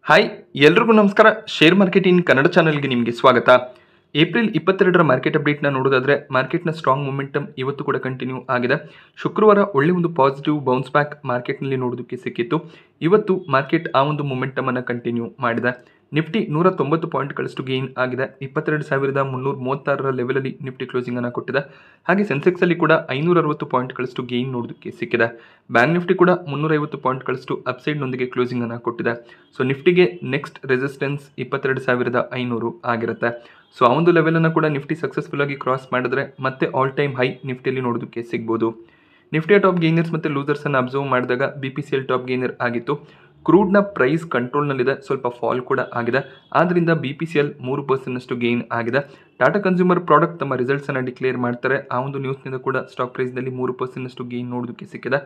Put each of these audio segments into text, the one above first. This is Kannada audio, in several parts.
ಹಾಯ್ ಎಲ್ರಿಗೂ ನಮಸ್ಕಾರ. ಶೇರ್ ಮಾರ್ಕೆಟ್ ಇನ್ ಕನ್ನಡ ಚಾನಲ್ಗೆ ನಿಮಗೆ ಸ್ವಾಗತ. ಏಪ್ರಿಲ್ 22ರ ಮಾರ್ಕೆಟ್ ಅಪ್ಡೇಟ್ನ ನೋಡೋದಾದ್ರೆ ಮಾರ್ಕೆಟ್ನ ಸ್ಟ್ರಾಂಗ್ ಮೊಮೆಂಟಮ್ ಇವತ್ತು ಕೂಡ ಕಂಟಿನ್ಯೂ ಆಗಿದೆ. ಶುಕ್ರವಾರ ಒಳ್ಳೆ ಒಂದು ಪಾಸಿಟಿವ್ ಬೌನ್ಸ್ ಬ್ಯಾಕ್ ಮಾರ್ಕೆಟ್ನಲ್ಲಿ ನೋಡೋದಕ್ಕೆ ಸಿಕ್ಕಿತ್ತು. ಇವತ್ತು ಮಾರ್ಕೆಟ್ ಆ ಒಂದು ಮೊಮೆಂಟಮ್ ಅನ್ನು ಕಂಟಿನ್ಯೂ ಮಾಡಿದೆ. ನಿಫ್ಟಿ 190 ಪಾಯಿಂಟ್ಗಳಷ್ಟು ಗೇನ್ ಆಗಿದೆ. 22,336ರ ಲೆವೆಲಲ್ಲಿ ನಿಫ್ಟಿ ಕ್ಲೋಸಿಂಗ್ ಅನ್ನು ಕೊಟ್ಟಿದೆ. ಹಾಗೆ ಸೆನ್ಸೆಕ್ಸ್ ಅಲ್ಲಿ ಕೂಡ 560 ಪಾಯಿಂಟ್ಗಳಷ್ಟು ಗೇನ್ ನೋಡೋದಕ್ಕೆ ಸಿಕ್ಕಿದೆ. ಬ್ಯಾಂಕ್ ನಿಫ್ಟಿ ಕೂಡ 350 ಪಾಯಿಂಟ್ಗಳಷ್ಟು ಅಪ್ಸೈಡ್ ನೊಂದಿಗೆ ಕ್ಲೋಸಿಂಗ್ ಅನ್ನು ಕೊಟ್ಟಿದೆ. ಸೊ ನಿಫ್ಟಿಗೆ ನೆಕ್ಸ್ಟ್ ರೆಸಿಸ್ಟೆನ್ಸ್ 22,500 ಆಗಿರುತ್ತೆ. ಸೊ ಆ ಒಂದು ಲೆವೆಲ್ ಅನ್ನು ಕೂಡ ನಿಫ್ಟಿ ಸಕ್ಸಸ್ಫುಲ್ ಆಗಿ ಕ್ರಾಸ್ ಮಾಡಿದ್ರೆ ಮತ್ತೆ ಆಲ್ ಟೈಮ್ ಹೈ ನಿಫ್ಟಿಯಲ್ಲಿ ನೋಡೋದಕ್ಕೆ ಸಿಗ್ಬೋದು. ನಿಫ್ಟಿಯ ಟಾಪ್ ಗೇನರ್ಸ್ ಮತ್ತು ಲೂಸರ್ಸ್ ಅನ್ನು ಅಬ್ಸರ್ವ್ ಮಾಡಿದಾಗ BPCL ಟಾಪ್ ಗೇನರ್ ಆಗಿತ್ತು. ಕ್ರೂಡ್ನ ಪ್ರೈಸ್ ಕಂಟ್ರೋಲ್ನಲ್ಲಿದೆ, ಸ್ವಲ್ಪ ಫಾಲ್ ಕೂಡ ಆಗಿದೆ. ಆದ್ದರಿಂದ BPCL 3% ಗೇನ್ ಆಗಿದೆ. ಟಾಟಾ ಕನ್ಸ್ಯೂಮರ್ ಪ್ರಾಡಕ್ಟ್ ತಮ್ಮ ರಿಸಲ್ಟ್ಸ್ ಅನ್ನು ಡಿಕ್ಲೇರ್ ಮಾಡ್ತಾರೆ. ಆ ಒಂದು ನ್ಯೂಸ್ನಿಂದ ಕೂಡ ಸ್ಟಾಕ್ ಪ್ರೈಸ್ನಲ್ಲಿ 3% ಗೇನ್ ನೋಡೋದಕ್ಕೆ ಸಿಕ್ಕಿದೆ.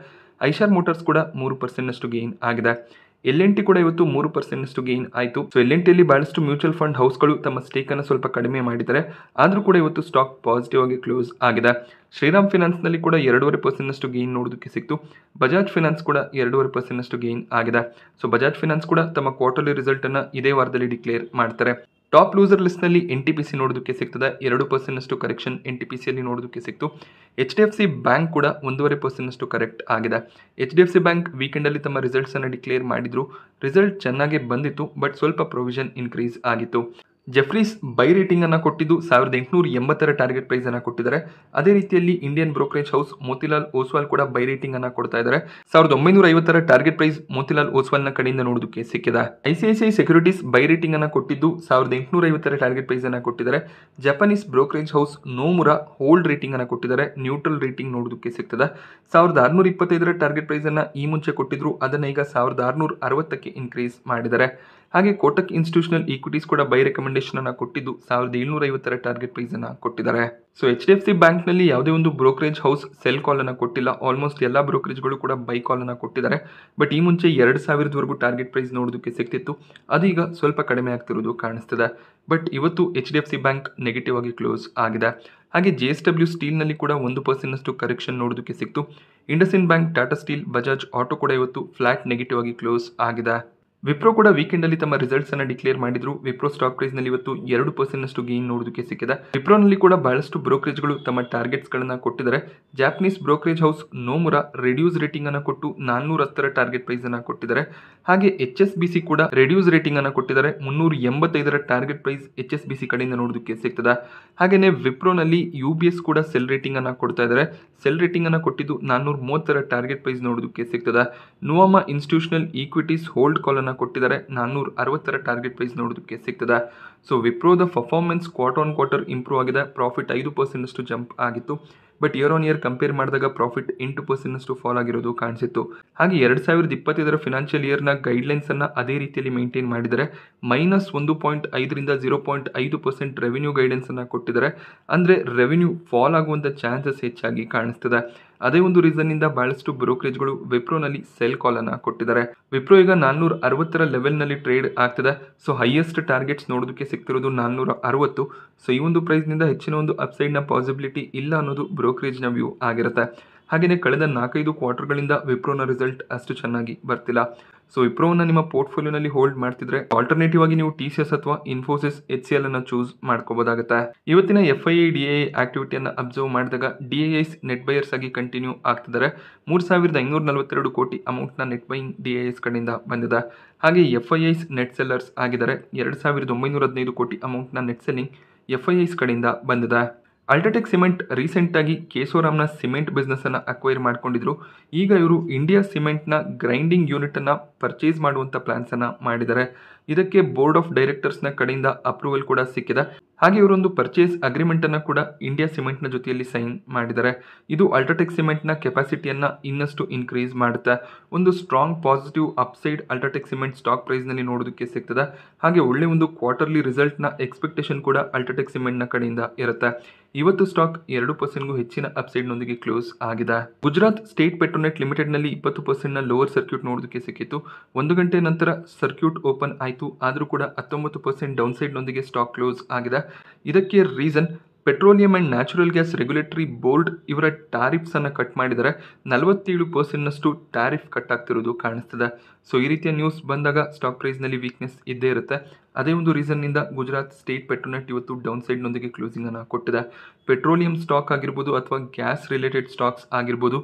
ಐಶಾರ್ ಮೋಟಾರ್ಸ್ ಕೂಡ 3% ಗೇನ್ ಆಗಿದೆ. L&T ಕೂಡ ಇವತ್ತು 3% ಗೇನ್ ಆಯಿತು. ಸೊ L&Tಯಲ್ಲಿ ಬಹಳಷ್ಟು ಮ್ಯೂಚುವಲ್ ಫಂಡ್ ಹೌಸ್ಗಳು ತಮ್ಮ ಸ್ಟೇಕನ್ನು ಸ್ವಲ್ಪ ಕಡಿಮೆ ಮಾಡಿದ್ದಾರೆ. ಆದರೂ ಕೂಡ ಇವತ್ತು ಸ್ಟಾಕ್ ಪಾಸಿಟಿವ್ ಆಗಿ ಕ್ಲೋಸ್ ಆಗಿದೆ. ಶ್ರೀರಾಮ್ ಫಿನಾನ್ಸ್ನಲ್ಲಿ ಕೂಡ 2.5% ಗೇನ್ ನೋಡೋದಕ್ಕೆ ಸಿಕ್ತು. ಬಜಾಜ್ ಫಿನಾನ್ಸ್ ಕೂಡ 2.5% ಗೇನ್ ಆಗಿದೆ. ಸೊ ಬಜಾಜ್ ಫಿನಾನ್ಸ್ ಕೂಡ ತಮ್ಮ ಕ್ವಾರ್ಟರ್ಲಿ ರಿಸಲ್ಟ್ ಅನ್ನು ಇದೇ ವಾರದಲ್ಲಿ ಡಿಕ್ಲೇರ್ ಮಾಡ್ತಾರೆ. ಟಾಪ್ ಲೂಸರ್ ಲಿಸ್ಟ್ನಲ್ಲಿ NTPC ನೋಡೋದಕ್ಕೆ ಸಿಗ್ತದೆ. 2% ಕರೆಕ್ಷನ್ NTPCಯಲ್ಲಿ ನೋಡೋದಕ್ಕೆ ಸಿಕ್ತು. HDFC ಬ್ಯಾಂಕ್ ಕೂಡ 1.5% ಕರೆಕ್ಟ್ ಆಗಿದೆ. HDFC ಬ್ಯಾಂಕ್ ವೀಕೆಂಡಲ್ಲಿ ತಮ್ಮ ರಿಸಲ್ಟ್ಸ್ ಅನ್ನು ಡಿಕ್ಲೇರ್ ಮಾಡಿದ್ರು. ರಿಸಲ್ಟ್ ಚೆನ್ನಾಗಿ ಬಂದಿತ್ತು, ಬಟ್ ಸ್ವಲ್ಪ ಪ್ರೊವಿಷನ್ ಇನ್ಕ್ರೀಸ್ ಆಗಿತ್ತು. ಜೆಫ್ರೀಸ್ ಬೈ ರೇಟಿಂಗ್ ಅನ್ನು ಕೊಟ್ಟಿದ್ದು 1880ರ ಟಾರ್ಗೆಟ್ ಪ್ರೈಸ್ ಅನ್ನು ಕೊಟ್ಟಿದ್ದಾರೆ. ಅದೇ ರೀತಿಯಲ್ಲಿ Indian brokerage house Motilal Oswal ಕೂಡ ಬೈ ರೇಟಿಂಗ್ ಅನ್ನು ಕೊಡ್ತಾ ಇದ್ದಾರೆ. 1950ರ ಟಾರ್ಗೆಟ್ ಪ್ರೈಸ್ ಮೋತಿಲಾಲ್ ಓಸ್ವಾಲ್ನ ಕಡೆಯಿಂದ ನೋಡೋದಕ್ಕೆ ಸಿಕ್ಕಿದೆ. ICICI ಸೆಕ್ಯೂರಿಟೀಸ್ ಬೈ ರೇಟಿಂಗ್ ಅನ್ನು ಕೊಟ್ಟಿದ್ದು 1850ರ ಟಾರ್ಗೆಟ್ ಪ್ರೈಸ್ ಅನ್ನು ಕೊಟ್ಟಿದ್ದಾರೆ. Japanese brokerage house Nomura hold rating ಅನ್ನು ಕೊಟ್ಟಿದ್ದಾರೆ. ನ್ಯೂಟ್ರಲ್ ರೇಟಿಂಗ್ ನೋಡೋದಕ್ಕೆ ಸಿಗ್ತದೆ. 1625ರ ಟಾರ್ಗೆಟ್ ಪ್ರೈಸ್ ಅನ್ನು ಈ ಮುಂಚೆ ಕೊಟ್ಟಿದ್ರು, ಅದನ್ನ ಈಗ 1660ಕ್ಕೆ ಇನ್ಕ್ರೀಸ್ ಮಾಡಿದ್ದಾರೆ. ಹಾಗೆ ಕೋಟಕ್ ಇನ್ಸ್ಟಿಟ್ಯೂಷನಲ್ ಈಕ್ವಿಟೀಸ್ ಕೂಡ ಬೈ ರೆಕಮೆಂಡೇಶನ್ ಅನ್ನು ಕೊಟ್ಟಿದ್ದು 1750ರ ಟಾರ್ಗೆಟ್ ಪ್ರೈಸ್ ಅನ್ನು ಕೊಟ್ಟಿದ್ದಾರೆ. ಸೊ HDFC ಬ್ಯಾಂಕ್ ನಲ್ಲಿ ಯಾವುದೇ ಒಂದು ಬ್ರೋಕರೇಜ್ ಹೌಸ್ ಸೆಲ್ ಕಾಲ್ ಅನ್ನು ಕೊಟ್ಟಿಲ್ಲ. ಆಲ್ಮೋಸ್ಟ್ ಎಲ್ಲಾ ಬ್ರೋಕರೇಜ್ಗಳು ಕೂಡ ಬೈ ಕಾಲ್ ಅನ್ನು ಕೊಟ್ಟಿದ್ದಾರೆ. ಬಟ್ ಈ ಮುಂಚೆ 2000ವರೆಗೂ ಟಾರ್ಗೆಟ್ ಪ್ರೈಸ್ ನೋಡೋದಕ್ಕೆ ಸಿಗ್ತಿತ್ತು, ಅದೀಗ ಸ್ವಲ್ಪ ಕಡಿಮೆ ಆಗ್ತಿರೋದು ಕಾಣಿಸ್ತಿದೆ. ಬಟ್ ಇವತ್ತು HDFC ಬ್ಯಾಂಕ್ ನೆಗೆಟಿವ್ ಆಗಿ ಕ್ಲೋಸ್ ಆಗಿದೆ. ಹಾಗೆ JSW ಸ್ಟೀಲ್ ನಲ್ಲಿ ಕೂಡ 1% ಕರೆಕ್ಷನ್ ನೋಡೋದಕ್ಕೆ ಸಿಕ್ತು. IndusInd bank, Tata steel, Bajaj auto ಕೂಡ ಇವತ್ತು ಫ್ಲಾಟ್ ನೆಗೆಟಿವ್ ಆಗಿ ಕ್ಲೋಸ್ ಆಗಿದೆ. ವಿಪ್ರೋ ಕೂಡ ವೀಕೆಂಡಲ್ಲಿ ತಮ್ಮ ರಿಸಲ್ಟ್ಸ್ ಅನ್ನು ಡಿಕ್ಲೇರ್ ಮಾಡಿದ್ರು. ವಿಪ್ರೋ ಸ್ಟಾಕ್ ಪ್ರೈಸ್ ನಲ್ಲಿ ಇವತ್ತು 2% ಗೇನ್ ನೋಡೋದಕ್ಕೆ ಸಿಕ್ಕಿದೆ. ವಿಪ್ರೋನಲ್ಲಿ ಕೂಡ ಬಹಳಷ್ಟು ಬ್ರೋಕರೇಜ್ಗಳು ತಮ್ಮ ಟಾರ್ಗೆಟ್ಸ್ ಗಳನ್ನ ಕೊಟ್ಟಿದ್ದಾರೆ. Japanese brokerage house Nomura reduce rating ಅನ್ನು ಕೊಟ್ಟು 410ರ ಟಾರ್ಗೆಟ್ ಪ್ರೈಸ್ ಅನ್ನು ಕೊಟ್ಟಿದ್ದಾರೆ. ಹಾಗೆ HSBC ಕೂಡ ರೆಡ್ಯೂಸ್ ರೇಟಿಂಗ್ ಅನ್ನು ಕೊಟ್ಟಿದ್ದಾರೆ. 385ರ ಟಾರ್ಗೆಟ್ ಪ್ರೈಸ್ HSBC ಕಡೆಯಿಂದ ನೋಡೋದಕ್ಕೆ ಸಿಗ್ತದೆ. ಹಾಗೇನೆ ವಿಪ್ರೋನಲ್ಲಿ UBS ಕೂಡ ಸೆಲ್ ರೇಟಿಂಗ್ ಅನ್ನು ಕೊಡ್ತಾ ಇದ್ದಾರೆ. ಸೆಲ್ ರೇಟಿಂಗ್ ಅನ್ನು ಕೊಟ್ಟಿದ್ದು 430ರ ಟಾರ್ಗೆಟ್ ಪ್ರೈಸ್ ನೋಡೋದಕ್ಕೆ ಸಿಗ್ತದೆ. Nuvama institutional equities hold call ಅನ್ನು ಕೊಟ್ಟಿದ್ದಾರೆ. 460ರ ಟಾರ್ಗೆಟ್ ಪ್ರೈಸ್ ನೋಡೋದಕ್ಕೆ ಸಿಗ್ತದೆ. ಸೊ ವಿಪ್ರೋದ performance quarter on quarter improve ಆಗಿದೆ. ಪ್ರಾಫಿಟ್ 5% ಜಂಪ್ ಆಗಿತ್ತು. But year on year compare ಮಾಡಿದಾಗ ಪ್ರಾಫಿಟ್ 8% ಫಾಲ್ ಆಗಿರೋದು ಕಾಣಿಸಿತ್ತು. ಹಾಗೆ 2025ರ ಫಿನಾನ್ಷಿಯಲ್ ಇಯರ್ನ ಗೈಡ್ಲೈನ್ಸ್ ಅನ್ನ ಅದೇ ರೀತಿಯಲ್ಲಿ ಮೇಂಟೈನ್ ಮಾಡಿದರೆ -1.5ರಿಂದ 0.5% ರೆವಿನ್ಯೂ ಗೈಡೆನ್ಸ್ ಅನ್ನ ಕೊಟ್ಟಿದ್ದಾರೆ. ಅಂದ್ರೆ ರೆವಿನ್ಯೂ ಫಾಲ್ ಆಗುವಂತ ಚಾನ್ಸಸ್ ಹೆಚ್ಚಾಗಿ ಕಾಣಿಸ್ತಿದೆ. ಅದೇ ಒಂದು ರೀಸನ್ ಇಂದ ಬಹಳಷ್ಟು ಬ್ರೋಕರೇಜ್ಗಳು ವಿಪ್ರೋನಲ್ಲಿ ಸೆಲ್ ಕಾಲ್ ಅನ್ನ ಕೊಟ್ಟಿದ್ದಾರೆ. ವಿಪ್ರೋ ಈಗ 460ರ ಲೆವೆಲ್ ನಲ್ಲಿ ಟ್ರೇಡ್ ಆಗ್ತಿದೆ. ಸೊ ಹೈಯೆಸ್ಟ್ ಟಾರ್ಗೆಟ್ಸ್ ನೋಡೋದಕ್ಕೆ ಸಿಗ್ತಿರೋದು 460. ಸೊ ಈ ಒಂದು ಪ್ರೈಸ್ ನಿಂದ ಹೆಚ್ಚಿನ ಒಂದು ಅಪ್ಸೈಡ್ ನ ಪಾಸಿಬಿಲಿಟಿ ಇಲ್ಲ ಅನ್ನೋದು ಬ್ರೋಕರೇಜ್ ನ ವ್ಯೂ ಆಗಿರುತ್ತೆ. ಹಾಗೆಯೇ ಕಳೆದ 4-5 ಕ್ವಾರ್ಟರ್ಗಳಿಂದ ವಿಪ್ರೋನ ರಿಸಲ್ಟ್ ಅಷ್ಟು ಚೆನ್ನಾಗಿ ಬರ್ತಿಲ್ಲ. ಸೊ ವಿಪ್ರೋನ ನಿಮ್ಮ ಪೋರ್ಟ್ಫೋಲಿಯೋನಲ್ಲಿ ಹೋಲ್ಡ್ ಮಾಡ್ತಿದ್ರೆ ಆಲ್ಟರ್ನೇಟಿವ್ ಆಗಿ ನೀವು TCS ಅಥವಾ ಇನ್ಫೋಸಿಸ್ HCL ಅನ್ನು ಚೂಸ್ ಮಾಡ್ಕೋಬಹುದಾಗುತ್ತೆ. ಇವತ್ತಿನ FII DII ಆಕ್ಟಿವಿಟಿಯನ್ನು ಅಬ್ಸರ್ವ್ ಮಾಡಿದಾಗ DIIs ನೆಟ್ ಬೈಯರ್ಸ್ ಆಗಿ ಕಂಟಿನ್ಯೂ ಆಗ್ತಿದ್ದಾರೆ. 3,542 ಕೋಟಿ ಅಮೌಂಟ್ ನ ನೆಟ್ ಬೈಯಿಂಗ್ DIIs ಕಡೆಯಿಂದ ಬಂದಿದೆ. ಹಾಗೆ FIIs ನೆಟ್ ಸೆಲ್ಲರ್ಸ್ ಆಗಿದ್ದಾರೆ. 2,915 ಕೋಟಿ ಅಮೌಂಟ್ ನ ನೆಟ್ ಸೆಲ್ಲಿಂಗ್ FIIs ಕಡೆಯಿಂದ ಬಂದಿದೆ. ಅಲ್ಟ್ರಾಟೆಕ್ ಸಿಮೆಂಟ್ ರೀಸೆಂಟ್ ಆಗಿ ಕೇಶವರಾಮ್ನ ಸಿಮೆಂಟ್ ಬಿಸ್ನೆಸ್ ಅನ್ನ ಅಕ್ವೈರ್ ಮಾಡ್ಕೊಂಡಿದ್ರು. ಈಗ ಇವರು ಇಂಡಿಯಾ ಸಿಮೆಂಟ್ನ ಗ್ರೈಂಡಿಂಗ್ ಯೂನಿಟ್ ಅನ್ನ ಪರ್ಚೇಸ್ ಮಾಡುವಂತ ಪ್ಲಾನ್ಸ್ ಅನ್ನ ಮಾಡಿದ್ದಾರೆ. ಇದಕ್ಕೆ ಬೋರ್ಡ್ ಆಫ್ ಡೈರೆಕ್ಟರ್ಸ್ ನ ಕಡೆಯಿಂದ ಅಪ್ರೂವಲ್ ಕೂಡ ಸಿಕ್ಕಿದೆ. ಹಾಗೆ ಇವರೊಂದು ಪರ್ಚೇಸ್ ಅಗ್ರಿಮೆಂಟ್ ಅನ್ನ ಕೂಡ ಇಂಡಿಯಾ ಸಿಮೆಂಟ್ ನ ಜೊತೆಯಲ್ಲಿ ಸೈನ್ ಮಾಡಿದ್ದಾರೆ. ಇದು ಅಲ್ಟ್ರಾಟೆಕ್ ಸಿಮೆಂಟ್ ನ ಕೆಪಾಸಿಟಿಯನ್ನ ಇನ್ನಷ್ಟು ಇನ್ಕ್ರೀಸ್ ಮಾಡುತ್ತೆ. ಒಂದು strong positive upside UltraTech cement stock price ನಲ್ಲಿ ನೋಡೋದಕ್ಕೆ ಸಿಗ್ತದೆ. ಹಾಗೆ ಒಳ್ಳೆ ಒಂದು ಕ್ವಾರ್ಟರ್ಲಿ ರಿಸಲ್ಟ್ ನ ಎಕ್ಸ್ಪೆಕ್ಟೇಷನ್ ಕೂಡ ಅಲ್ಟ್ರಾಟೆಕ್ ಸಿಮೆಂಟ್ ನ ಕಡೆಯಿಂದ ಇರುತ್ತೆ. ಇವತ್ತು ಸ್ಟಾಕ್ 2% ಹೆಚ್ಚಿನ ಅಪ್ಸೈಡ್ ನೊಂದಿಗೆ ಕ್ಲೋಸ್ ಆಗಿದೆ. ಗುಜರಾತ್ ಸ್ಟೇಟ್ ಪೆಟ್ರೋನೆಟ್ ಲಿಮಿಟೆಡ್ ನಲ್ಲಿ 20% ನ ಲೋವರ್ ಸರ್ಕ್ಯೂಟ್ ನೋಡೋದಕ್ಕೆ ಸಿಕ್ಕಿತ್ತು. 1 ಗಂಟೆ ನಂತರ ಸರ್ಕ್ಯೂಟ್ ಓಪನ್ ಆಯಿತು. ಆದರೂ ಕೂಡ 19% ಡೌನ್ ಸೈಡ್ ನೊಂದಿಗೆ ಸ್ಟಾಕ್ ಕ್ಲೋಸ್ ಆಗಿದೆ. ಇದಕ್ಕೆ reason petroleum and natural gas regulatory board ಇವರ ಟ್ಯಾರಿಫ್ಸನ್ನು ಕಟ್ ಮಾಡಿದರೆ 47%ನಷ್ಟು ಟ್ಯಾರಿಫ್ ಕಟ್ ಆಗ್ತಿರೋದು ಕಾಣಿಸ್ತದೆ. ಸೊ ಈ ರೀತಿಯ ನ್ಯೂಸ್ ಬಂದಾಗ ಸ್ಟಾಕ್ ಪ್ರೈಸ್ನಲ್ಲಿ ವೀಕ್ನೆಸ್ ಇದ್ದೇ ಇರುತ್ತೆ. ಅದೇ ಒಂದು ರೀಸನ್ನಿಂದ ಗುಜರಾತ್ ಸ್ಟೇಟ್ ಪೆಟ್ರೋನೆಟ್ ಇವತ್ತು ಡೌನ್ ಸೈಡ್ನೊಂದಿಗೆ ಕ್ಲೋಸಿಂಗನ್ನು ಕೊಟ್ಟಿದೆ. ಪೆಟ್ರೋಲಿಯಂ ಸ್ಟಾಕ್ ಆಗಿರ್ಬೋದು ಅಥವಾ ಗ್ಯಾಸ್ ರಿಲೇಟೆಡ್ ಸ್ಟಾಕ್ಸ್ ಆಗಿರ್ಬೋದು,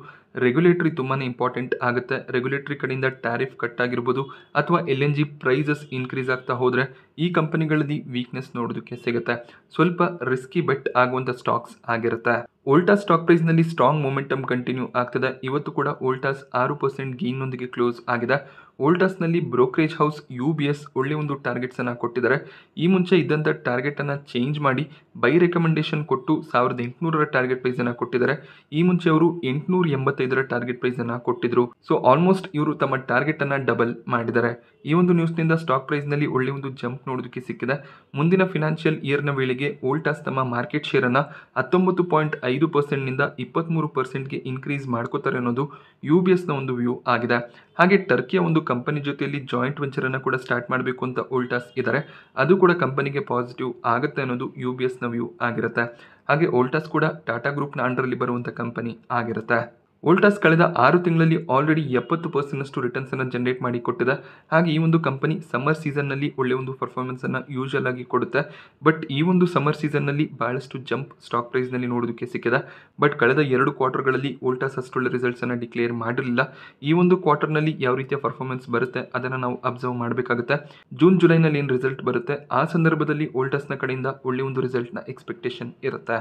ರೆಗ್ಯುಲೇಟರಿ ತುಂಬಾ ಇಂಪಾರ್ಟೆಂಟ್ ಆಗುತ್ತೆ. ರೆಗ್ಯುಲೇಟರಿ ಕಡೆಯಿಂದ ಟ್ಯಾರಿಫ್ ಕಟ್ ಆಗಿರ್ಬೋದು ಅಥವಾ LNG ಪ್ರೈಸಸ್ ಇನ್ಕ್ರೀಸ್ ಆಗ್ತಾ ಹೋದರೆ ಈ ಕಂಪನಿಗಳಲ್ಲಿ ವೀಕ್ನೆಸ್ ನೋಡೋದಕ್ಕೆ ಸಿಗುತ್ತೆ. ಸ್ವಲ್ಪ ರಿಸ್ಕಿ ಬೆಟ್ ಆಗುವಂಥ ಸ್ಟಾಕ್ಸ್ ಆಗಿರುತ್ತೆ. ವೋಲ್ಟಾಸ್ ಸ್ಟಾಕ್ ಪ್ರೈಸ್ನಲ್ಲಿ ಸ್ಟ್ರಾಂಗ್ ಮೊಮೆಂಟಮ್ ಕಂಟಿನ್ಯೂ ಆಗ್ತದೆ. ಇವತ್ತು ಕೂಡ ವೋಲ್ಟಾಸ್ 6% ಗೇನ್ನೊಂದಿಗೆ ಕ್ಲೋಸ್ ಆಗಿದೆ. ವೋಲ್ಟಾಸ್ನಲ್ಲಿ ಬ್ರೋಕರೇಜ್ ಹೌಸ್ UBS ಒಳ್ಳೆ ಒಂದು ಟಾರ್ಗೆಟ್ಸನ್ನು ಕೊಟ್ಟಿದ್ದಾರೆ. ಈ ಮುಂಚೆ ಇದ್ದಂಥ ಟಾರ್ಗೆಟನ್ನು ಚೇಂಜ್ ಮಾಡಿ ಬೈ ರೆಕಮೆಂಡೇಶನ್ ಕೊಟ್ಟು 1800ರ ಟಾರ್ಗೆಟ್ ಪ್ರೈಸನ್ನು ಕೊಟ್ಟಿದ್ದಾರೆ. ಈ ಮುಂಚೆ ಅವರು 885ರ ಟಾರ್ಗೆಟ್ ಪ್ರೈಸನ್ನು ಕೊಟ್ಟಿದ್ರು. ಸೊ ಆಲ್ಮೋಸ್ಟ್ ಇವರು ತಮ್ಮ ಟಾರ್ಗೆಟನ್ನು ಡಬಲ್ ಮಾಡಿದ್ದಾರೆ. ಈ ಒಂದು ನ್ಯೂಸ್ನಿಂದ ಸ್ಟಾಕ್ ಪ್ರೈಸ್ನಲ್ಲಿ ಒಳ್ಳೆ ಒಂದು ಜಂಪ್ ನೋಡೋದಕ್ಕೆ ಸಿಕ್ಕಿದೆ. ಮುಂದಿನ ಫಿನಾನ್ಷಿಯಲ್ ಇಯರ್ನ ವೇಳೆಗೆ ವೋಲ್ಟಾಸ್ ತಮ್ಮ ಮಾರ್ಕೆಟ್ ಶೇರನ್ನು 19.5%ನಿಂದ 23%ಗೆ ಇನ್ಕ್ರೀಸ್ ಮಾಡ್ಕೋತಾರೆ ಅನ್ನೋದು UBSನ ಒಂದು ವ್ಯೂ ಆಗಿದೆ. ಹಾಗೆ ಟರ್ಕಿಯ ಒಂದು ಕಂಪನಿ ಜೊತೆಯಲ್ಲಿ ಜಾಯಿಂಟ್ ವೆಂಚರನ್ನು ಕೂಡ ಸ್ಟಾರ್ಟ್ ಮಾಡಬೇಕು ಅಂತ ವೋಲ್ಟಾಸ್ ಇದ್ದಾರೆ. ಅದು ಕೂಡ ಕಂಪನಿಗೆ ಪಾಸಿಟಿವ್ ಆಗುತ್ತೆ ಅನ್ನೋದು UBSನ ವ್ಯೂ ಆಗಿರುತ್ತೆ. ಹಾಗೆ ವೋಲ್ಟಾಸ್ ಕೂಡ ಟಾಟಾ ಗ್ರೂಪ್ನ ಅಂಡರಲ್ಲಿ ಬರುವಂಥ ಕಂಪನಿ ಆಗಿರುತ್ತೆ. ವೋಲ್ಟಾಸ್ ಕಳೆದ 6 ತಿಂಗಳಲ್ಲಿ ಆಲ್ರೆಡಿ 70%ನಷ್ಟು ರಿಟರ್ನ್ಸನ್ನು ಜನರೇಟ್ ಮಾಡಿ ಕೊಟ್ಟಿದೆ. ಹಾಗೆ ಈ ಒಂದು ಕಂಪನಿ ಸಮ್ಮರ್ ಸೀಸನ್ನಲ್ಲಿ ಒಳ್ಳೆ ಒಂದು ಪರ್ಫಾರ್ಮೆನ್ಸನ್ನು ಯೂಶಲ್ ಆಗಿ ಕೊಡುತ್ತೆ. ಬಟ್ ಈ ಒಂದು ಸಮ್ಮರ್ ಸೀಸನ್ನಲ್ಲಿ ಬಹಳಷ್ಟು ಜಂಪ್ ಸ್ಟಾಕ್ ಪ್ರೈಸ್ನಲ್ಲಿ ನೋಡೋದಕ್ಕೆ ಸಿಕ್ಕಿದೆ. ಬಟ್ ಕಳೆದ 2 ಕ್ವಾರ್ಟರ್ಗಳಲ್ಲಿ ವೋಲ್ಟಾಸ್ ಅಷ್ಟೊಳ್ಳೆ ರಿಸಲ್ಟ್ಸನ್ನು ಡಿಕ್ಲೇರ್ ಮಾಡಿರಲಿಲ್ಲ. ಈ ಒಂದು ಕ್ವಾರ್ಟರ್ನಲ್ಲಿ ಯಾವ ರೀತಿಯ ಪರ್ಫಾರ್ಮೆನ್ಸ್ ಬರುತ್ತೆ ಅದನ್ನು ನಾವು ಅಬ್ಸರ್ವ್ ಮಾಡಬೇಕಾಗುತ್ತೆ. ಜೂನ್ ಜುಲೈನಲ್ಲಿ ಏನು ರಿಸಲ್ಟ್ ಬರುತ್ತೆ ಆ ಸಂದರ್ಭದಲ್ಲಿ ವೋಲ್ಟಾಸ್ನ ಕಡೆಯಿಂದ ಒಳ್ಳೆ ಒಂದು ರಿಸಲ್ಟ್ನ ಎಕ್ಸ್ಪೆಕ್ಟೇಷನ್ ಇರುತ್ತೆ.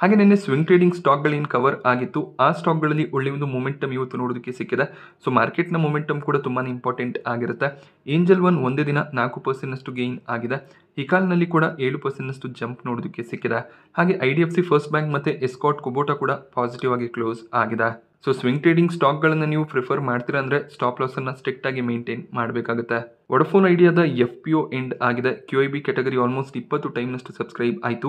ಹಾಗೆ ನಿನ್ನೆ ಸ್ವಿಂಗ್ ಟ್ರೇಡಿಂಗ್ ಸ್ಟಾಕ್ಗಳೇನು ಕವರ್ ಆಗಿತ್ತು ಆ ಸ್ಟಾಕ್ಗಳಲ್ಲಿ ಒಳ್ಳೆ ಒಂದು ಮೊಮೆಂಟಮ್ ಇವತ್ತು ನೋಡೋದಕ್ಕೆ ಸಿಕ್ಕಿದೆ. ಸೊ ಮಾರ್ಕೆಟ್ನ ಮೊಮೆಂಟಮ್ ಕೂಡ ತುಂಬಾ ಇಂಪಾರ್ಟೆಂಟ್ ಆಗಿರುತ್ತೆ. ಏಂಜಲ್ ಒನ್ ಒಂದೇ ದಿನ 4%ನಷ್ಟು ಗೇನ್ ಆಗಿದೆ. ಹಿಕಾಲ್ನಲ್ಲಿ ಕೂಡ 7%ನಷ್ಟು ಜಂಪ್ ನೋಡೋದಕ್ಕೆ ಸಿಕ್ಕಿದೆ. ಹಾಗೆ IDFC ಫಸ್ಟ್ ಬ್ಯಾಂಕ್ ಮತ್ತು ಎಸ್ಕಾಟ್ ಕುಬೋಟಾ ಕೂಡ ಪಾಸಿಟಿವ್ ಆಗಿ ಕ್ಲೋಸ್ ಆಗಿದೆ. ಸೊ ಸ್ವಿಂಗ್ ಟ್ರೇಡಿಂಗ್ ಸ್ಟಾಕ್ಗಳನ್ನು ನೀವು ಪ್ರಿಫರ್ ಮಾಡ್ತೀರಾ ಅಂದರೆ ಸ್ಟಾಪ್ ಲಾಸನ್ನು ಸ್ಟ್ರಿಕ್ಟಾಗಿ ಮೇಂಟೈನ್ ಮಾಡಬೇಕಾಗುತ್ತೆ. ವೊಡಾಫೋನ್ ಐಡಿಯಾದ FPO ಎಂಡ್ ಆಗಿದೆ. QIB ಕ್ಯಾಟಗರಿ ಆಲ್ಮೋಸ್ಟ್ 20 ಟೈಮ್ನಷ್ಟು ಸಬ್ಸ್ಕ್ರೈಬ್ ಆಯಿತು.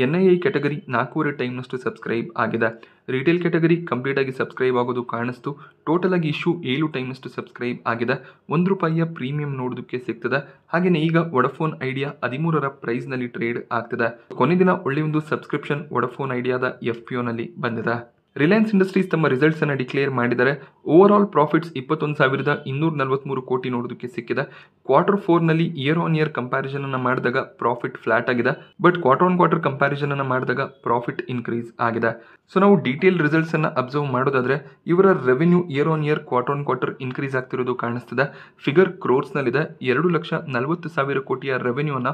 NII ಕ್ಯಾಟಗರಿ 4.5 ಟೈಮ್ನಷ್ಟು ಸಬ್ಸ್ಕ್ರೈಬ್ ಆಗಿದೆ. ರಿಟೇಲ್ ಕ್ಯಾಟಗರಿ ಕಂಪ್ಲೀಟ್ ಆಗಿ ಸಬ್ಸ್ಕ್ರೈಬ್ ಆಗೋದು ಕಾಣಿಸ್ತು. ಟೋಟಲ್ ಆಗಿ ಇಶ್ಯೂ 7 ಟೈಮ್ನಷ್ಟು ಸಬ್ಸ್ಕ್ರೈಬ್ ಆಗಿದೆ. ₹1 ಪ್ರೀಮಿಯಂ ನೋಡೋದಕ್ಕೆ ಸಿಗ್ತದೆ. ಹಾಗೆಯೇ ಈಗ ವೊಡಾಫೋನ್ ಐಡಿಯಾ 13ರ ಪ್ರೈಸ್ನಲ್ಲಿ ಟ್ರೇಡ್ ಆಗ್ತದೆ. ಕೊನೆ ದಿನ ಒಳ್ಳೆಯ ಒಂದು ಸಬ್ಸ್ಕ್ರಿಪ್ಷನ್ ವೊಡಾಫೋನ್ ಐಡಿಯಾದ FPOನಲ್ಲಿ ಬಂದಿದೆ. ರಿಲಯನ್ಸ್ ಇಂಡಸ್ಟ್ರೀಸ್ ತಮ್ಮ ರಿಸಲ್ಟ್ಸ್ ಅನ್ನು ಡಿಕ್ಲೇರ್ ಮಾಡಿದರೆ. ಓವರ್ ಆಲ್ ಪ್ರಾಫಿಟ್ಸ್ 21,243 ಕೋಟಿ ನೋಡೋದಕ್ಕೆ ಸಿಕ್ಕಿದೆ. Q4 ನಲ್ಲಿ ಇಯರ್ ಆನ್ ಇಯರ್ ಕಂಪ್ಯಾರಿಸನ್ ಅನ್ನು ಮಾಡಿದಾಗ ಪ್ರಾಫಿಟ್ ಫ್ಲಾಟ್ ಆಗಿದೆ. But quarter on quarter comparison ಅನ್ನು ಮಾಡಿದಾಗ ಪ್ರಾಫಿಟ್ ಇನ್ಕ್ರೀಸ್ ಆಗಿದೆ. ಸೊ ನಾವು ಡೀಟೇಲ್ ರಿಸಲ್ಟ್ಸ್ ಅನ್ನು ಅಬ್ಸರ್ವ್ ಮಾಡೋದಾದ್ರೆ ಇವರ revenue year on year quarter on quarter increase ಆಗ್ತಿರೋದು ಕಾಣಿಸ್ತಿದೆ. ಫಿಗರ್ ಕ್ರೋರ್ಸ್ನಲ್ಲಿದೆ. 2,40,000 ಕೋಟಿಯ ರೆವೆನ್ಯೂನ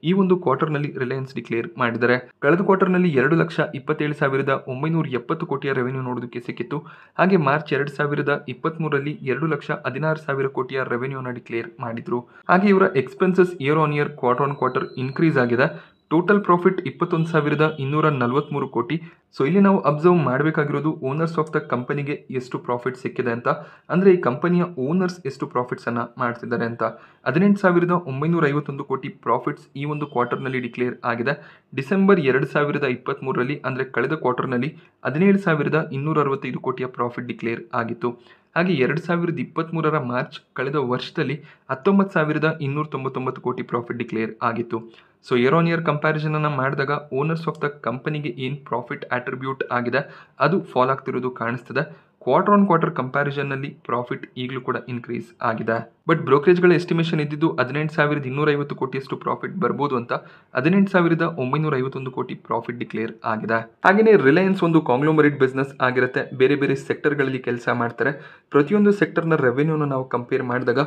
ಈ ಒಂದು ಕ್ವಾರ್ಟರ್ನಲ್ಲಿ ರಿಲಯನ್ಸ್ ಡಿಕ್ಲೇರ್ ಮಾಡಿದ್ದಾರೆ. ಕಳೆದ ಕ್ವಾರ್ಟರ್ನಲ್ಲಿ 2,27,970 ಕೋಟಿಯ ರೆವೆನ್ಯೂ ನೋಡೋದಕ್ಕೆ ಸಿಕ್ಕಿತ್ತು. ಹಾಗೆ ಮಾರ್ಚ್ 2023ರಲ್ಲಿ 2,16,000 ಕೋಟಿಯ ರೆವೆನ್ಯೂನ ಡಿಕ್ಲೇರ್ ಮಾಡಿದ್ರು. ಹಾಗೆ ಇವರ expenses year on year quarter on quarter increase ಆಗಿದೆ. ಟೋಟಲ್ ಪ್ರಾಫಿಟ್ 21,243 ಕೋಟಿ. ಸೊ ಇಲ್ಲಿ ನಾವು ಅಬ್ಸರ್ವ್ ಮಾಡಬೇಕಾಗಿರೋದು ಓನರ್ಸ್ ಆಫ್ ದ ಕಂಪನಿಗೆ ಎಷ್ಟು ಪ್ರಾಫಿಟ್ ಸಿಕ್ಕಿದೆ ಅಂತ. ಅಂದರೆ ಈ ಕಂಪನಿಯ ಓನರ್ಸ್ ಎಷ್ಟು ಪ್ರಾಫಿಟ್ಸನ್ನು ಮಾಡ್ತಿದ್ದಾರೆ ಅಂತ. 18,951 ಕೋಟಿ ಪ್ರಾಫಿಟ್ಸ್ ಈ ಒಂದು ಕ್ವಾರ್ಟರ್ನಲ್ಲಿ ಡಿಕ್ಲೇರ್ ಆಗಿದೆ. ಡಿಸೆಂಬರ್ 2023ರಲ್ಲಿ ಅಂದರೆ ಕಳೆದ ಕ್ವಾರ್ಟರ್ನಲ್ಲಿ 17,265 ಕೋಟಿಯ ಪ್ರಾಫಿಟ್ ಡಿಕ್ಲೇರ್ ಆಗಿತ್ತು. ಹಾಗೆ 2023ರ ಮಾರ್ಚ್ ಕಳೆದ ವರ್ಷದಲ್ಲಿ 19,299 ಕೋಟಿ ಪ್ರಾಫಿಟ್ ಡಿಕ್ಲೇರ್ ಆಗಿತ್ತು. So here on year comparison ಅನ್ನು ಮಾಡಿದಾಗ ಓನರ್ಸ್ ಆಫ್ ದ ಕಂಪನಿಗೆ ಏನು ಪ್ರಾಫಿಟ್ ಅಟ್ರಿಬ್ಯೂಟ್ ಆಗಿದೆ ಅದು ಫಾಲ್ ಆಗ್ತಿರೋದು ಕಾಣಿಸ್ತದೆ. ಕ್ವಾರ್ಟರ್ ಆನ್ ಕ್ವಾರ್ಟರ್ ಕಂಪ್ಯಾರಿಸನ್ನಲ್ಲಿ ಪ್ರಾಫಿಟ್ ಈಗಲೂ ಕೂಡ ಇನ್ಕ್ರೀಸ್ ಆಗಿದೆ. ಬಟ್ ಬ್ರೋಕರೇಜ್ಗಳ ಎಸ್ಟಿಮೇಷನ್ ಇದ್ದಿದ್ದು 18,250 ಕೋಟಿಯಷ್ಟು ಪ್ರಾಫಿಟ್ ಬರ್ಬೋದು ಅಂತ. 18,951 ಕೋಟಿ ಪ್ರಾಫಿಟ್ ಡಿಕ್ಲೇರ್ ಆಗಿದೆ. ಹಾಗೆಯೇ ರಿಲಯನ್ಸ್ ಒಂದು ಕಾಂಗ್ಲೋಮರೇಟ್ ಬಿಸ್ನೆಸ್ ಆಗಿರುತ್ತೆ. ಬೇರೆ ಬೇರೆ ಸೆಕ್ಟರ್ಗಳಲ್ಲಿ ಕೆಲಸ ಮಾಡ್ತಾರೆ. ಪ್ರತಿಯೊಂದು ಸೆಕ್ಟರ್ನ ರೆವೆನ್ಯೂನ ನಾವು ಕಂಪೇರ್ ಮಾಡಿದಾಗ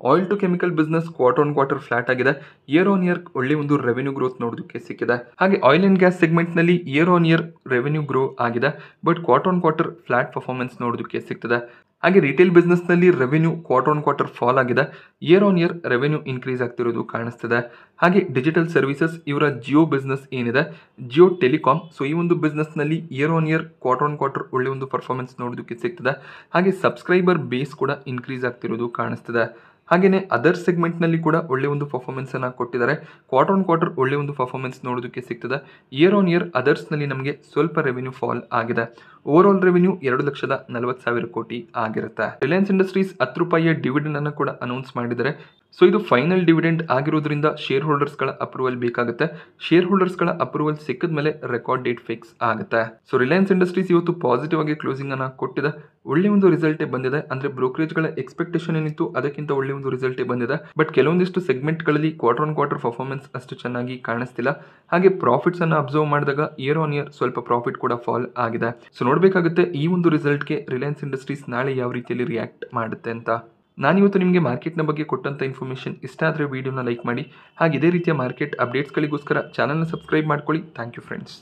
oil to chemical business quarter on quarter flat ಆಗಿದೆ. ಇಯರ್ ಆನ್ ಇಯರ್ ಒಳ್ಳೆ ಒಂದು ರೆವೆನ್ಯೂ ಗ್ರೋತ್ ನೋಡೋದಕ್ಕೆ ಸಿಕ್ಕಿದೆ. ಹಾಗೆ ಆಯಿಲ್ ಅಂಡ್ ಗ್ಯಾಸ್ ಸೆಗ್ಮೆಂಟ್ನಲ್ಲಿ year on year revenue grow ಆಗಿದೆ. But quarter on quarter flat performance ನೋಡೋದಕ್ಕೆ ಸಿಗ್ತದೆ. ಹಾಗೆ ರಿಟೇಲ್ ಬಿಸ್ನೆಸ್ನಲ್ಲಿ revenue quarter on quarter fall ಆಗಿದೆ. Year on year revenue increase ಆಗ್ತಿರೋದು ಕಾಣಿಸ್ತಿದೆ. ಹಾಗೆ ಡಿಜಿಟಲ್ ಸರ್ವಿಸಸ್ ಇವರ ಜಿಯೋ ಬಿಸ್ನೆಸ್ ಏನಿದೆ, ಜಿಯೋ ಟೆಲಿಕಾಂ, ಸೊ ಈ ಒಂದು ಬಿಸ್ನೆಸ್ನಲ್ಲಿ year on year quarter on quarter ಒಳ್ಳೆ ಒಂದು ಪರ್ಫಾರ್ಮೆನ್ಸ್ ನೋಡೋದಕ್ಕೆ ಸಿಗ್ತದೆ. ಹಾಗೆ ಸಬ್ಸ್ಕ್ರೈಬರ್ ಬೇಸ್ ಕೂಡ ಇನ್ಕ್ರೀಸ್ ಆಗ್ತಿರೋದು ಕಾಣಿಸ್ತಿದೆ. ಹಾಗೆಯೇ ಅದರ್ ಸೆಗ್ಮೆಂಟ್ನಲ್ಲಿ ಕೂಡ ಒಳ್ಳೆ ಒಂದು ಪರ್ಫಾರ್ಮೆನ್ಸನ್ನು ಕೊಟ್ಟಿದ್ದಾರೆ. ಕ್ವಾರ್ಟರ್ ಆನ್ ಕ್ವಾರ್ಟರ್ ಒಳ್ಳೆ ಒಂದು ಪರ್ಫಾರ್ಮೆನ್ಸ್ ನೋಡೋದಕ್ಕೆ ಸಿಗ್ತದೆ. ಇಯರ್ ಆನ್ ಇಯರ್ ಅದರ್ಸ್ನಲ್ಲಿ ನಮಗೆ ಸ್ವಲ್ಪ ರೆವೆನ್ಯೂ ಫಾಲ್ ಆಗಿದೆ. ಓವರ್ ಆಲ್ ರೆವೆನ್ಯೂ 2,40,000 ಕೋಟಿ ಆಗಿರುತ್ತೆ. ರಿಲಯನ್ಸ್ ಇಂಡಸ್ಟ್ರೀಸ್ ₹10 ಡಿವಿಡೆಂಡ್ ಅನ್ನು ಕೂಡ ಅನೌನ್ಸ್ ಮಾಡಿದರೆ. ಸೊ ಇದು ಫೈನಲ್ ಡಿವಿಡೆಂಡ್ ಆಗಿರೋದ್ರಿಂದ ಶೇರ್ ಹೋಲ್ಡರ್ಸ್ಗಳ ಅಪ್ರೂವಲ್ ಬೇಕಾಗುತ್ತೆ. ಶೇರ್ ಹೋಲ್ಡರ್ಸ್ಗಳ ಅಪ್ರೂವಲ್ ಸಿಕ್ಕಿದ ಮೇಲೆ ರೆಕಾರ್ಡ್ ಡೇಟ್ ಫಿಕ್ಸ್ ಆಗುತ್ತೆ. ಸೊ ರಿಲಯನ್ಸ್ ಇಂಡಸ್ಟ್ರೀಸ್ ಇವತ್ತು ಪಾಸಿಟಿವ್ ಆಗಿ ಕ್ಲೋಸಿಂಗ್ ಅನ್ನ ಕೊಟ್ಟಿದೆ. ಒಳ್ಳೆ ಒಂದು ರಿಸಲ್ಟೇ ಬಂದಿದೆ. ಅಂದ್ರೆ ಬ್ರೋಕರೇಜ್ಗಳ ಎಕ್ಸ್ಪೆಕ್ಟೇಷನ್ ಏನಿತ್ತು ಅದಕ್ಕಿಂತ ಒಳ್ಳೆ ಒಂದು ರಿಸಲ್ಟೇ ಬಂದಿದೆ. ಬಟ್ ಕೆಲವೊಂದಿಷ್ಟು ಸೆಗ್ಮೆಂಟ್ಗಳಲ್ಲಿ ಕ್ವಾರ್ಟರ್ ಆನ್ ಕ್ವಾರ್ಟರ್ ಪರ್ಫಾರ್ಮೆನ್ಸ್ ಅಷ್ಟು ಚೆನ್ನಾಗಿ ಕಾಣಿಸ್ತಿಲ್ಲ. ಹಾಗೆ ಪ್ರಾಫಿಟ್ಸ್ ಅನ್ನ ಅಬ್ಸರ್ವ್ ಮಾಡಿದಾಗ ಇಯರ್ ಆನ್ ಇಯರ್ ಸ್ವಲ್ಪ ಪ್ರಾಫಿಟ್ ಕೂಡ ಫಾಲ್ ಆಗಿದೆ. ಸೊ ನೋಡಬೇಕಾಗುತ್ತೆ ಈ ಒಂದು ರಿಸಲ್ಟ್ಗೆ ರಿಲಯನ್ಸ್ ಇಂಡಸ್ಟ್ರೀಸ್ ನಾಳೆ ಯಾವ ರೀತಿಯಲ್ಲಿ ರಿಯಾಕ್ಟ್ ಮಾಡುತ್ತೆ ಅಂತ. ನಾನಿವತ್ತು ನಿಮಗೆ ಮಾರ್ಕೆಟ್ನ ಬಗ್ಗೆ ಕೊಟ್ಟಂಥ ಇನ್ಫಾರ್ಮೇಷನ್ ಇಷ್ಟ ಆದರೆ ವಿಡಿಯೋನ ಲೈಕ್ ಮಾಡಿ. ಹಾಗೆ ಇದೇ ರೀತಿಯ ಮಾರ್ಕೆಟ್ ಅಪ್ಡೇಟ್ಸ್ಗಳಿಗೋಸ್ಕರ ಚಾನಲ್ನ ಸಬ್ಸ್ಕ್ರೈಬ್ ಮಾಡ್ಕೊಳ್ಳಿ. Thank you friends.